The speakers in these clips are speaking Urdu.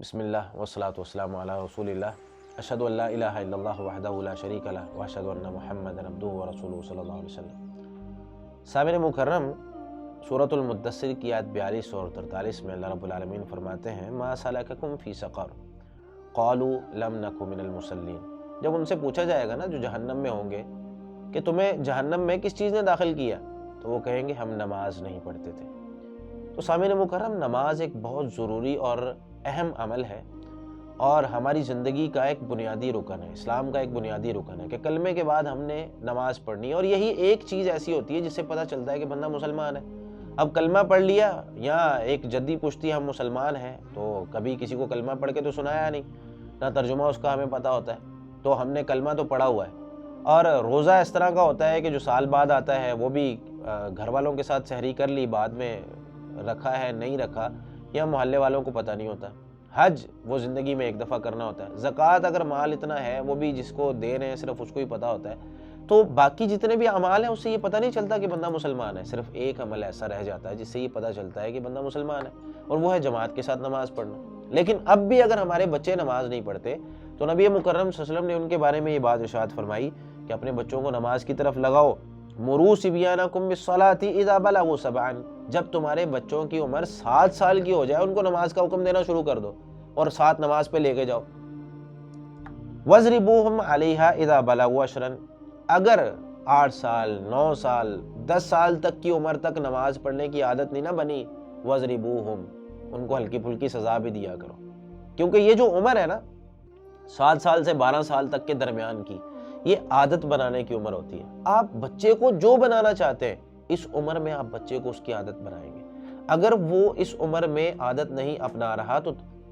بسم اللہ والصلاة والسلام علی رسول اللہ اشہد ان لا الہ الا اللہ وحدہ لا شریک لہ واشہد ان محمدا عبدہ ورسولہ صلی اللہ علیہ وسلم۔ سامعین مکرم، سورۃ المدثر کی آیت 42 اور 43 میں اللہ رب العالمین فرماتے ہیں ما سلککم فی سقر قالوا لم نک من المصلین۔ جب ان سے پوچھا جائے گا نا جو جہنم میں ہوں گے کہ تمہیں جہنم میں کس چیز نے داخل کیا، تو وہ کہیں گے ہم نماز نہیں پڑھتے تھے۔ تو سامعین مکرم، نماز ایک بہت ضروری اور اہم عمل ہے اور ہماری زندگی کا ایک بنیادی رکن ہے، اسلام کا ایک بنیادی رکن ہے کہ کلمے کے بعد ہم نے نماز پڑھنی ہے، اور یہی ایک چیز ایسی ہوتی ہے جس سے پتہ چلتا ہے کہ بندہ مسلمان ہے۔ اب کلمہ پڑھ لیا یا ایک جدی پشتی ہم مسلمان ہیں، تو کبھی کسی کو کلمہ پڑھ کے تو سنایا نہیں، نہ ترجمہ اس کا ہمیں پتہ ہوتا ہے، تو ہم نے کلمہ تو پڑھا ہوا ہے۔ اور روزہ اس طرح کا ہوتا ہے کہ جو سال بعد آتا ہے وہ بھی گھر والوں کے ساتھ سحری کر لی، بعد میں رکھا ہے نہیں رکھا یا محلے والوں کو پتہ نہیں ہوتا۔ حج وہ زندگی میں ایک دفعہ کرنا ہوتا ہے۔ زکوٰۃ اگر مال اتنا ہے وہ بھی جس کو دے رہے ہیں صرف اس کو ہی پتہ ہوتا ہے۔ تو باقی جتنے بھی اعمال ہیں اس سے یہ پتہ نہیں چلتا کہ بندہ مسلمان ہے، صرف ایک عمل ایسا رہ جاتا ہے جس سے یہ پتہ چلتا ہے کہ بندہ مسلمان ہے، اور وہ ہے جماعت کے ساتھ نماز پڑھنا۔ لیکن اب بھی اگر ہمارے بچے نماز نہیں پڑھتے تو نبی مکرم صلی اللہ علیہ وسلم نے ان کے بارے میں یہ بات ارشاد فرمائی کہ اپنے بچوں کو نماز کی طرف لگاؤ۔ مروا صبیانکم بالصلاۃ اذا بلغوا سبعا، جب تمہارے بچوں کی عمر 7 سال کی ہو جائے ان کو نماز کا حکم دینا شروع کر دو اور ساتھ نماز پہ لے کے جاؤ۔ وَاضْرِبُوهُمْ عَلَيْهَا إِذَا بَلَغُوا 10، اگر 8 سال 9 سال 10 سال تک کی عمر تک نماز پڑھنے کی عادت نہیں نہ بنی، وَاضْرِبُوهُمْ، ان کو ہلکی پھلکی سزا بھی دیا کرو، کیونکہ یہ جو عمر ہے نا 7 سال سے 12 سال تک کے درمیان کی، یہ عادت بنانے کی عمر ہوتی ہے۔ آپ بچے کو جو بنانا چاہتے ہیں اس عمر میں آپ بچے کو اس کی عادت بنائیں گے۔ اگر وہ اس عمر میں عادت نہیں اپنا رہا تو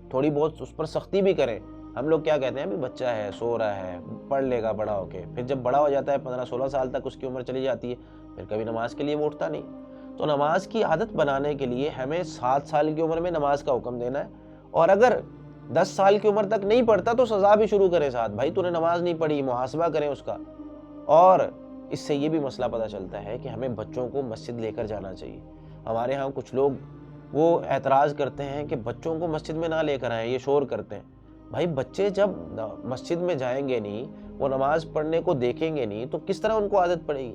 تھوڑی بہت اس پر سختی بھی کریں۔ ہم لوگ کیا کہتے ہیں ابھی بچہ ہے، سو رہا ہے، پڑھ لے گا بڑا ہو کے، پھر جب بڑا ہو جاتا ہے 15-16 سال تک اس کی عمر چلی جاتی ہے، پھر کبھی نماز کے لیے وہ اٹھتا نہیں۔ تو نماز کی عادت بنانے کے لیے ہمیں 7 سال کی عمر میں نماز کا حکم دینا ہے، اور اگر 10 سال کی عمر تک نہیں پڑھتا تو سزا بھی شروع کریں ساتھ، بھائی تو نے نماز نہیں پڑھی، محاسبہ کریں اس کا۔ اور اس سے یہ بھی مسئلہ پتہ چلتا ہے کہ ہمیں بچوں کو مسجد لے کر جانا چاہیے۔ ہمارے ہاں کچھ لوگ وہ اعتراض کرتے ہیں کہ بچوں کو مسجد میں نہ لے کر آئیں، یہ شور کرتے ہیں۔ بھائی بچے جب مسجد میں جائیں گے نہیں، وہ نماز پڑھنے کو دیکھیں گے نہیں، تو کس طرح ان کو عادت پڑے گی؟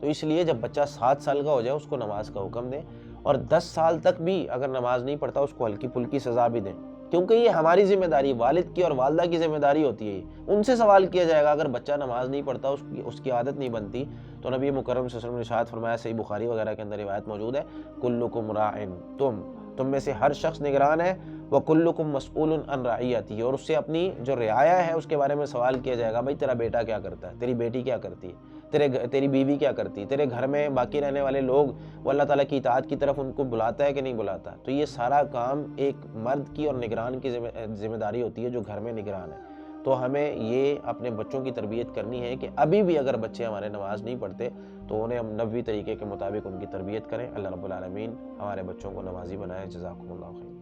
تو اس لیے جب بچہ 7 سال کا ہو جائے اس کو نماز کا حکم دیں، اور 10 سال تک بھی اگر نماز نہیں پڑھتا اس کو ہلکی پھلکی سزا بھی دیں، کیونکہ یہ ہماری ذمہ داری، والد کی اور والدہ کی ذمہ داری ہوتی ہے۔ ان سے سوال کیا جائے گا اگر بچہ نماز نہیں پڑھتا، اس کی عادت نہیں بنتی، تو نبی مکرم صلی اللہ علیہ وسلم نے ارشاد فرمایا، صحیح بخاری وغیرہ کے اندر روایت موجود ہے، کلکم راعٍ، تم میں سے ہر شخص نگران ہے، وَكُلُّكُمْ مَسْئُولٌ عَنْ رَعِيَّتِهِ، اور اس سے اپنی جو رعایا ہے اس کے بارے میں سوال کیا جائے گا، بھائی تیرا بیٹا کیا کرتا ہے، تیری بیٹی کیا کرتی ہے، تیری بیوی کیا کرتی ہے، تیرے گھر میں باقی رہنے والے لوگ وہ اللہ تعالیٰ کی اطاعت کی طرف ان کو بلاتا ہے کہ نہیں بلاتا۔ تو یہ سارا کام ایک مرد کی اور نگران کی ذمہ داری ہوتی ہے جو گھر میں نگران ہے۔ تو ہمیں یہ اپنے بچوں کی تربیت کرنی ہے کہ ابھی بھی اگر بچے ہمارے نماز نہیں پڑھتے تو انہیں ہم نبوی طریقے کے مطابق ان کی تربیت کریں۔ اللہ رب العالمین ہمارے بچوں کو نمازی بنائے۔ جزاکم اللہ خیر۔